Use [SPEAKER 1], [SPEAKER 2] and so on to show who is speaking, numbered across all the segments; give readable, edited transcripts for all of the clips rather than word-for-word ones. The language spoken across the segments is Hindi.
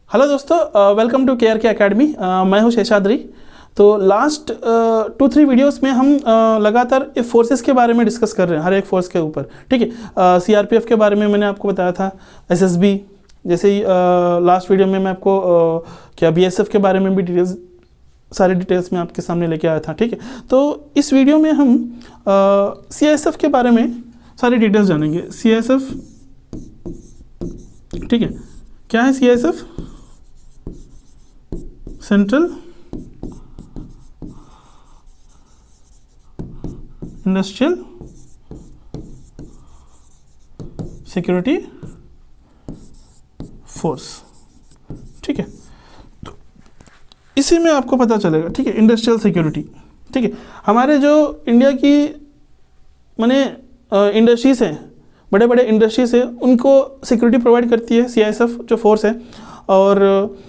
[SPEAKER 1] हेलो दोस्तों, वेलकम टू KRK एकेडमी। मैं हूं शेषाद्री। तो लास्ट 2-3 वीडियोस में हम लगातार फोर्सेस के बारे में डिस्कस कर रहे हैं, हर एक फोर्स के ऊपर। ठीक है, CRPF के बारे में मैंने आपको बताया था, SSB, जैसे ही लास्ट वीडियो में मैं आपको क्या BSF के बारे में भी डिटेल्स, सारी डिटेल्स में आपके सामने लेके आया था। ठीक है, तो इस वीडियो में हम CISF के बारे में सारी डिटेल्स जानेंगे। CISF, ठीक है, क्या है CISF? Central industrial security force. ठीक है, तो इसी में आपको पता चलेगा। ठीक है, इंडस्ट्रियल सिक्योरिटी। ठीक है, हमारे जो इंडिया की माने इंडस्ट्रीज हैं, बड़े बड़े इंडस्ट्रीज है, उनको सिक्योरिटी प्रोवाइड करती है CISF जो फोर्स है। और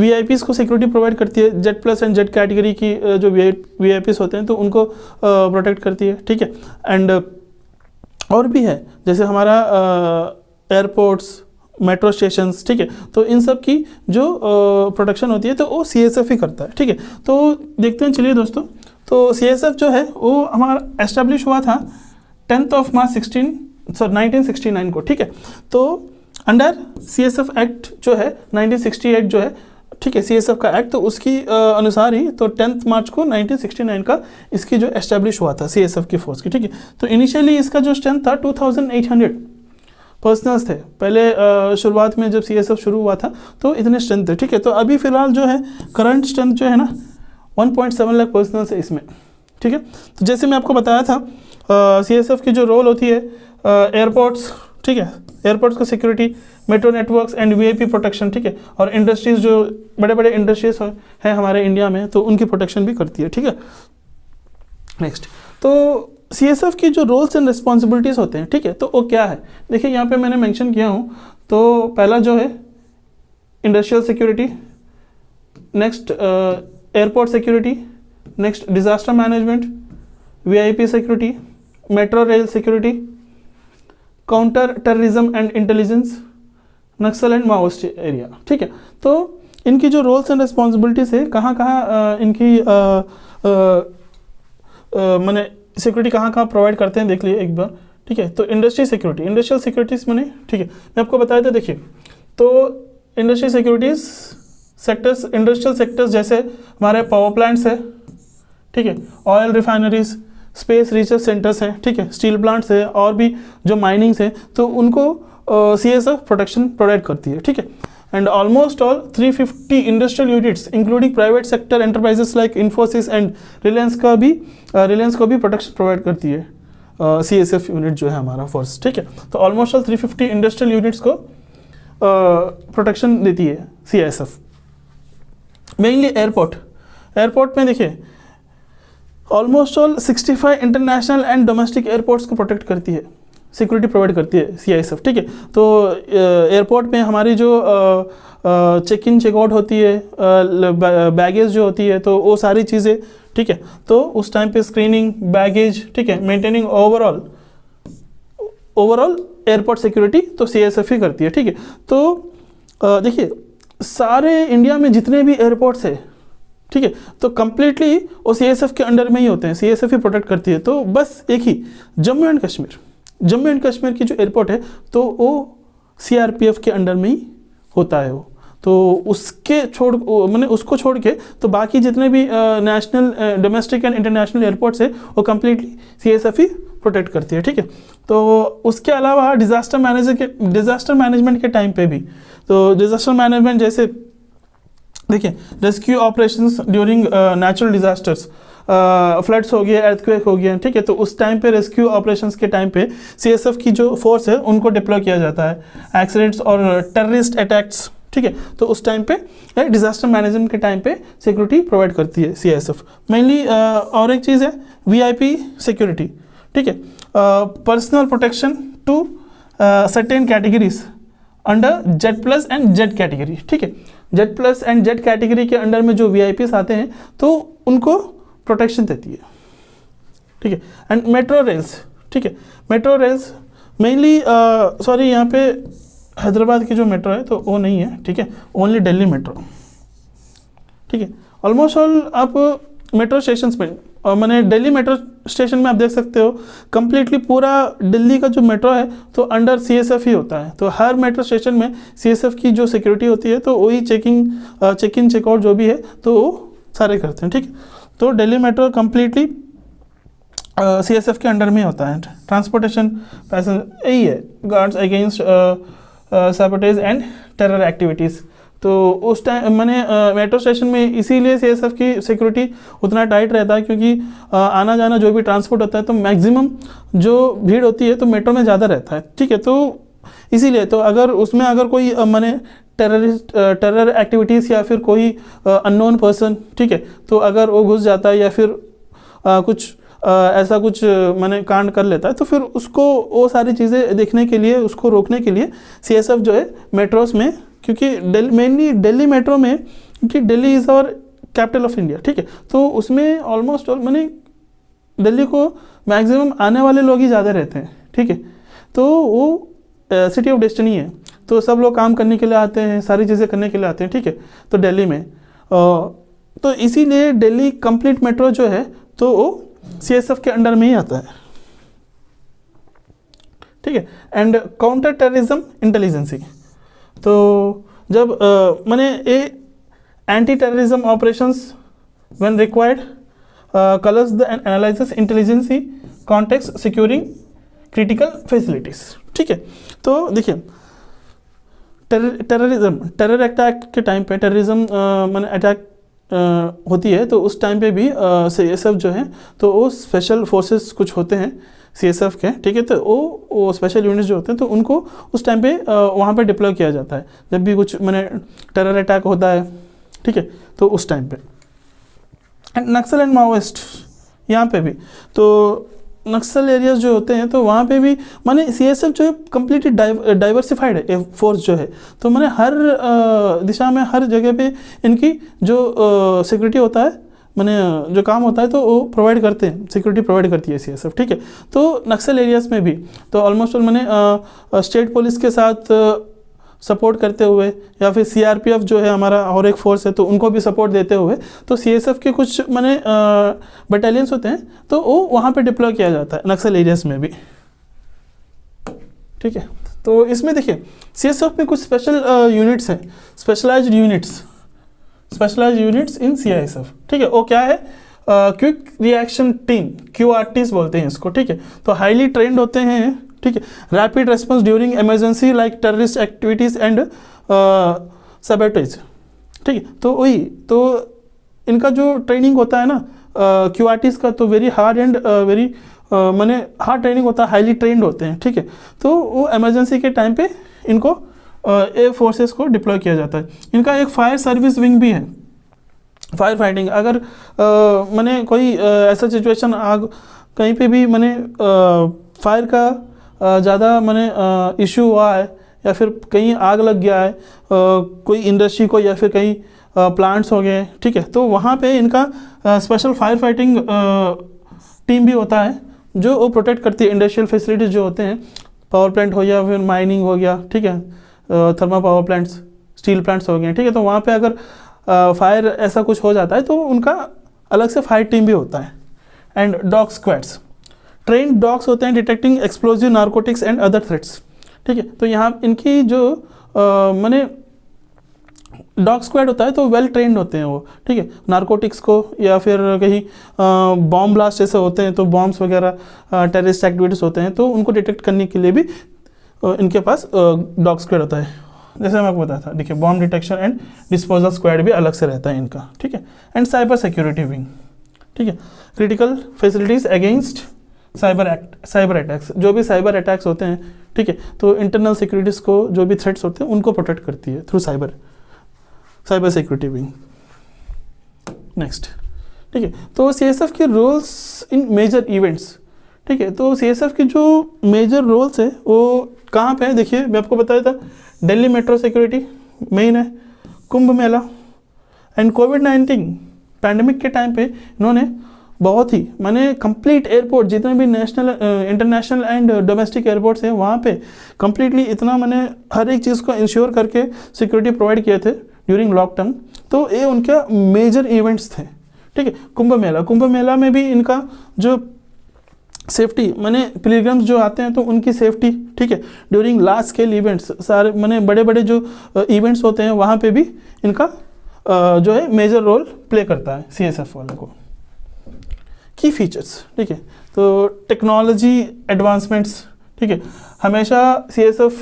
[SPEAKER 1] VIPs को सिक्योरिटी प्रोवाइड करती है। Z+ एंड Z कैटेगरी की जो VIPs होते हैं तो उनको प्रोटेक्ट करती है। ठीक है, एंड और भी है, जैसे हमारा एयरपोर्ट्स, मेट्रो स्टेशंस। ठीक है, तो इन सब की जो प्रोटेक्शन होती है तो वो CISF ही करता है। ठीक है, तो देखते हैं, चलिए दोस्तों। तो CISF जो है वो हमारा एस्टेब्लिश हुआ था 10 मार्च 1969 को। ठीक है, तो अंडर CISF एक्ट जो है 1968 जो है, ठीक है, CISF का एक्ट, तो उसकी अनुसार ही तो 10 मार्च को 1969 का इसकी जो एस्टेब्लिश हुआ था CISF की फोर्स की। ठीक है, तो इनिशियली इसका जो स्ट्रेंथ था 2800 पर्सनल्स थे। पहले शुरुआत में जब CISF शुरू हुआ था तो इतने स्ट्रेंथ थे। ठीक है, तो अभी फिलहाल जो है करंट स्ट्रेंथ जो है ना 1.7 लाख पर्सनल्स है इसमें। ठीक है, तो जैसे मैं आपको बताया था CISF की जो रोल होती है एयरपोर्ट्स, ठीक है, एयरपोर्ट्स का security, metro networks and VIP protection. ठीक है, और इंडस्ट्रीज जो बड़े बड़े इंडस्ट्रीज हैं हमारे इंडिया में तो उनकी प्रोटेक्शन भी करती है। ठीक है, नेक्स्ट, तो CISF की जो रोल्स एंड रिस्पॉन्सिबिलिटीज़ होते हैं, ठीक है, तो वो क्या है? देखिए यहाँ पे मैंने मेंशन किया हूँ। तो पहला जो है industrial security, next airport security, next disaster management, VIP security, metro rail security, counter terrorism and intelligence, Naxal and Maoist area. ठीक है, तो इनकी जो रोल्स एंड रिस्पॉन्सिबिलिटीज है, कहाँ कहाँ इनकी मैंने सिक्योरिटी कहाँ प्रोवाइड करते हैं, देख लिए एक बार। ठीक है, तो इंडस्ट्री सिक्योरिटी, इंडस्ट्रियल सिक्योरिटीज मैंने, ठीक है, मैं आपको बताया था। देखिए, तो industry securities sectors, industrial sectors जैसे हमारे पावर प्लांट्स है, ठीक है, oil refineries, space research centres हैं, ठीक है, स्टील प्लांट्स है, और भी जो माइनिंग्स हैं, तो उनको CISF प्रोटेक्शन प्रोवाइड करती है। ठीक है, and almost all 350 industrial units including private sector enterprises like Infosys and Reliance को भी प्रोटेक्शन प्रोवाइड करती है CISF यूनिट जो है हमारा फोर्स। ठीक है, तो ऑलमोस्ट ऑल 350 इंडस्ट्रियल यूनिट्स को प्रोटेक्शन देती है CISF। मेनली एयरपोर्ट में देखिए almost all 65 international and domestic airports को प्रोटेक्ट करती है, सिक्योरिटी प्रोवाइड करती है CISF। ठीक है, तो एयरपोर्ट में हमारी जो चेक इन चेकआउट होती है, बैगेज जो होती है, तो वो सारी चीज़ें, ठीक है, तो उस टाइम पे स्क्रीनिंग, बैगेज, ठीक है, मेंटेनिंग ओवरऑल एयरपोर्ट सिक्योरिटी तो CISF ही करती है। ठीक है, तो देखिए सारे इंडिया में जितने भी एयरपोर्ट्स है, ठीक है, तो कंप्लीटली वो CISF के अंडर में ही होते हैं, CISF ही प्रोटेक्ट करती है। तो बस एक ही जम्मू एंड कश्मीर की जो एयरपोर्ट है तो वो CRPF के अंडर में ही होता है वो। तो उसको छोड़ के तो बाकी जितने भी national, domestic and international airports है वो कंप्लीटली CISF ही प्रोटेक्ट करती है। ठीक है, तो उसके अलावा डिजास्टर मैनेजमेंट के टाइम पे भी, तो डिजास्टर मैनेजमेंट जैसे देखिए rescue operations during natural disasters, floods हो गया, अर्थक्वेक हो गया, ठीक है, तो उस टाइम पे रेस्क्यू ऑपरेशंस के टाइम पे CISF की जो फोर्स है उनको डिप्लॉय किया जाता है। एक्सीडेंट्स और टेररिस्ट अटैक्स, ठीक है, तो उस टाइम पे डिजास्टर मैनेजमेंट के टाइम पे सिक्योरिटी प्रोवाइड करती है CISF मेनली। और एक चीज़ है VIP सिक्योरिटी, ठीक है, personal protection to certain categories under Z+ and Z category. ठीक है, Z+ एंड Z कैटेगरी के अंडर में जो VIPs आते हैं तो उनको प्रोटेक्शन देती है। ठीक है, एंड मेट्रो रेल्स, ठीक है, मेट्रो रेल्स मेनली, सॉरी यहाँ पे हैदराबाद की जो मेट्रो है तो वो नहीं है, ठीक है, ओनली दिल्ली मेट्रो, ठीक है। ऑलमोस्ट ऑल आप मेट्रो स्टेशन में मैंने दिल्ली मेट्रो स्टेशन में आप देख सकते हो कम्प्लीटली पूरा दिल्ली का जो मेट्रो है तो अंडर CSF ही होता है। तो हर मेट्रो स्टेशन में CSF की जो सिक्योरिटी होती है तो वही चेक इन चेकआउट जो भी है तो वो सारे करते हैं, ठीक है। तो दिल्ली मेट्रो कम्प्लीटली CSF के अंडर में होता है। ट्रांसपोर्टेशन पैसेंजर यही है, guards against sabotage and terror activities. तो उस टाइम मैंने मेट्रो स्टेशन में इसीलिए CSF की सिक्योरिटी उतना टाइट रहता है क्योंकि आना जाना जो भी ट्रांसपोर्ट होता है तो मैक्सिमम जो भीड़ होती है तो मेट्रो में ज़्यादा रहता है, ठीक है। तो इसीलिए तो अगर उसमें अगर कोई मैंने टेरर एक्टिविटीज़ या फिर कोई अननोन पर्सन, ठीक है, तो अगर वो घुस जाता है या फिर कुछ ऐसा कुछ मैंने कांड कर लेता है तो फिर उसको वो सारी चीज़ें देखने के लिए, उसको रोकने के लिए CSF जो है मेट्रोस में, क्योंकि मेनली दिल्ली मेट्रो में, क्योंकि Delhi is our capital of India, ठीक है, तो उसमें ऑलमोस्ट ऑल मैंने दिल्ली को मैक्सिमम आने वाले लोग ही ज़्यादा रहते हैं, ठीक है। तो वो सिटी ऑफ डेस्टिनी है, तो सब लोग काम करने के लिए आते हैं, सारी चीज़ें करने के लिए आते हैं, ठीक है। तो दिल्ली में तो इसीलिए दिल्ली कंप्लीट मेट्रो जो है तो वो CSF के अंडर में ही आता है, ठीक है। एंड काउंटर टेररिज्म इंटेलिजेंसी, तो जब मैंने anti terrorism operations when required colours the analysis intelligency context securing critical facilities, ठीक है। तो देखिए टेरर अटैक के टाइम पे टेररिज्म मैंने अटैक होती है तो उस टाइम पे भी CSF जो है तो वो स्पेशल फोर्सेस कुछ होते हैं CSF के, ठीक है। तो वो स्पेशल यूनिट्स जो होते हैं तो उनको उस टाइम पे वहाँ पे डिप्लॉय किया जाता है जब भी कुछ मैंने टेरर अटैक होता है, ठीक है, तो उस टाइम पे। एंड नक्सल एंड माओइस्ट यहाँ पे भी, तो नक्सल एरियाज जो होते हैं तो वहाँ पे भी माने CSF जो है कम्प्लीटली डाइवर्सिफाइड है फोर्स जो है, तो मैंने हर दिशा में हर जगह पे इनकी जो सिक्योरिटी होता है मैंने जो काम होता है तो वो प्रोवाइड करते हैं, सिक्योरिटी प्रोवाइड करती है CSF, ठीक है। तो नक्सल एरियाज़ में भी तो ऑलमोस्ट ऑल मैंने स्टेट पुलिस के साथ सपोर्ट करते हुए या फिर CRPF जो है हमारा और एक फोर्स है तो उनको भी सपोर्ट देते हुए तो CSF के कुछ मैंने बटालियंस होते हैं तो वो वहाँ पे डिप्लॉय किया जाता है नक्सल एरियाज़ में भी, ठीक है। तो इसमें देखिए CSF में कुछ स्पेशल यूनिट्स हैं, स्पेशलाइज्ड यूनिट्स इन CSF, ठीक है। वो क्या है, क्विक रिएक्शन टीम, QRTs बोलते हैं इसको, ठीक है। तो हाईली ट्रेंड होते हैं, ठीक है, rapid response during emergency like terrorist activities and sabotage, ठीक है। तो वही तो इनका जो ट्रेनिंग होता है ना QRTs का तो वेरी हार्ड एंड वेरी मैंने हार्ड ट्रेनिंग होता है, हाईली ट्रेंड होते हैं, ठीक है। तो वो इमरजेंसी के टाइम पे इनको एयर फोर्सेस को डिप्लॉय किया जाता है। इनका एक फायर सर्विस विंग भी है, फायर फाइटिंग अगर मैंने कोई ऐसा सिचुएशन आग कहीं पे भी मैंने फायर का ज़्यादा मैंने इशू हुआ है या फिर कहीं आग लग गया है कोई इंडस्ट्री को या फिर कहीं प्लांट्स हो गए, ठीक है, तो वहाँ पे इनका स्पेशल फायर फाइटिंग टीम भी होता है जो वो प्रोटेक्ट करती है इंडस्ट्रियल फैसिलिटीज़ जो होते हैं, पावर प्लांट हो गया फिर माइनिंग हो गया, ठीक है, thermal power plants, steel plants हो गए, ठीक है। तो वहाँ पे अगर फायर ऐसा कुछ हो जाता है तो उनका अलग से फायर टीम भी होता है। And dog squads, train dogs होते हैं detecting explosive narcotics and other threats, ठीक है। तो यहाँ इनकी जो मैंने डॉग स्क्वाड होता है तो वेल ट्रेंड होते हैं वो, ठीक है, नारकोटिक्स को या फिर कहीं बॉम्ब ब्लास्ट जैसे होते हैं तो बॉम्ब्स वगैरह टेररिस्ट एक्टिविटीज़ होते हैं तो उनको डिटेक्ट करने के लिए भी इनके पास डॉग स्क्वाड होता है। जैसे मैं आपको बताया था, देखिए bomb detection and disposal squad भी अलग से रहता है इनका, ठीक है। एंड साइबर सिक्योरिटी विंग, ठीक है, critical facilities against cyber attacks, जो भी साइबर अटैक्स होते हैं, ठीक है, तो इंटरनल सिक्योरिटीज़ को जो भी थ्रेट्स होते हैं उनको प्रोटेक्ट करती है through cyber security wing. Next, ठीक है, तो CSF के रोल्स इन मेजर इवेंट्स, ठीक है, तो CSF के जो मेजर रोल्स है वो कहाँ पे है, देखिए मैं आपको बताया था दिल्ली मेट्रो सिक्योरिटी मेन है, Kumbh Mela and covid pandemic के टाइम पे इन्होंने बहुत ही माने कंप्लीट एयरपोर्ट जितने भी national international and domestic airports हैं वहाँ पे कंप्लीटली इतना मैंने हर एक चीज़ को इंश्योर करके सिक्योरिटी प्रोवाइड किए थे ड्यूरिंग लॉकडाउन। तो ये उनका मेजर इवेंट्स थे, ठीक है। कुंभ मेला में भी इनका जो सेफ्टी माने पिलग्रिम्स जो आते हैं तो उनकी सेफ्टी, ठीक है, ड्यूरिंग लार्ज स्केल इवेंट्स सारे माने बड़े बड़े जो इवेंट्स होते हैं वहाँ पे भी इनका जो है मेजर रोल प्ले करता है CSF वालों को। की फीचर्स, ठीक है, तो टेक्नोलॉजी एडवांसमेंट्स, ठीक है, हमेशा CSF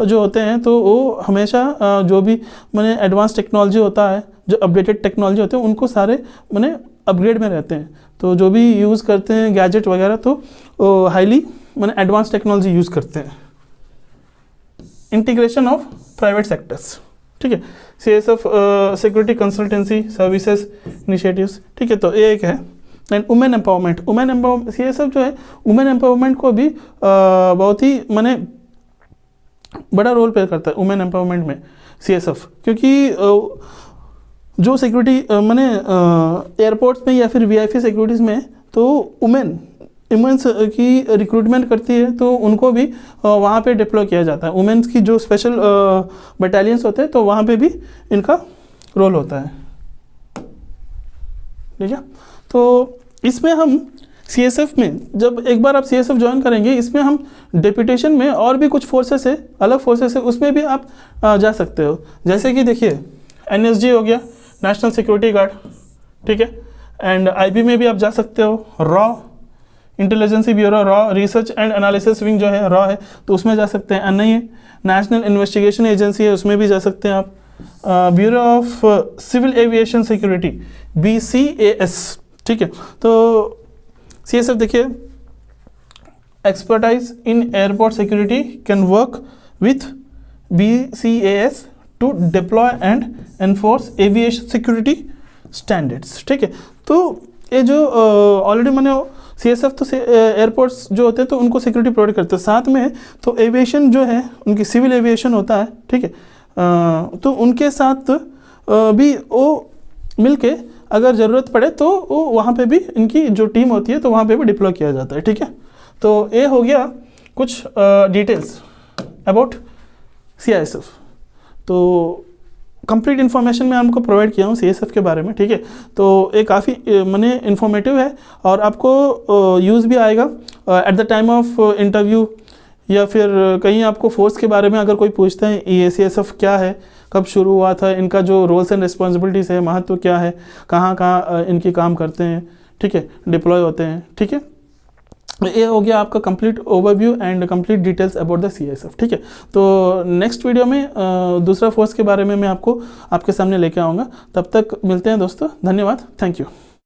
[SPEAKER 1] जो होते हैं तो वो हमेशा जो भी माने एडवांस टेक्नोलॉजी होता है, जो अपडेटेड टेक्नोलॉजी होते हैं उनको सारे माने अपग्रेड में रहते हैं। तो जो भी यूज़ करते हैं गैजेट वगैरह तो हाईली माने एडवांस टेक्नोलॉजी यूज़ करते हैं। इंटीग्रेशन ऑफ प्राइवेट सेक्टर्स, ठीक है, CSF security consultancy services initiatives, ठीक है, तो ये एक है। एंड वुमेन एम्पावरमेंट, CSF जो है वुमेन एम्पावरमेंट को भी बहुत ही माने बड़ा रोल प्ले करता है वुमेन एम्पावरमेंट में CSF, क्योंकि जो सिक्योरिटी माने एयरपोर्ट्स में या फिर VIP सिक्योरिटीज़ में तो वुमेन्स की रिक्रूटमेंट करती है तो उनको भी वहाँ पे डिप्लॉय किया जाता है। वुमेन्स की जो स्पेशल बटालियंस होते हैं तो वहाँ पे भी इनका रोल होता है, ठीक है। तो इसमें हम CSF में जब एक बार आप CSF ज्वाइन करेंगे, इसमें हम डेपुटेशन में और भी कुछ फोर्सेस है, अलग फोर्सेस है, उसमें भी आप जा सकते हो। जैसे कि देखिए NSG हो गया, नेशनल सिक्योरिटी गार्ड, ठीक है, एंड IB में भी आप जा सकते हो। Raw intelligence bureau, raw research and analysis wing जो है रॉ है तो उसमें जा सकते हैं। NIA नेशनल इन्वेस्टिगेशन एजेंसी है, उसमें भी जा सकते हैं आप। Bureau of civil aviation security BCAS, ठीक है। तो CSF देखिए expertise in airport security can work with BCAS to deploy and enforce aviation security standards, ठीक है। तो ये जो ऑलरेडी मैंने CSF तो एयरपोर्ट्स जो होते हैं तो उनको सिक्योरिटी प्रोवाइड करते हैं, साथ में तो एविएशन जो है उनकी सिविल एविएशन होता है, ठीक है, तो उनके साथ भी वो मिलके अगर ज़रूरत पड़े तो वो वहाँ पे भी इनकी जो टीम होती है तो वहाँ पे भी डिप्लॉय किया जाता है, ठीक है। तो ये हो गया कुछ डिटेल्स अबाउट CSF। तो कंप्लीट इन्फॉर्मेशन मैं आपको प्रोवाइड किया हूँ CSF के बारे में, ठीक है। तो ये काफ़ी माने इन्फॉर्मेटिव है और आपको यूज़ भी आएगा at the time of interview, या फिर कहीं आपको फोर्स के बारे में अगर कोई पूछता है ये CSF क्या है, कब शुरू हुआ था, इनका जो रोल्स एंड रिस्पॉन्सिबिलिटीज़ है, महत्व क्या है, कहाँ कहाँ इनकी काम करते हैं, ठीक है, डिप्लॉय होते हैं, ठीक है। ये हो गया आपका complete overview and complete details about the CSF, ठीक है। तो नेक्स्ट वीडियो में दूसरा फोर्स के बारे में मैं आपको आपके सामने लेके आऊँगा। तब तक मिलते हैं दोस्तों, धन्यवाद, थैंक यू।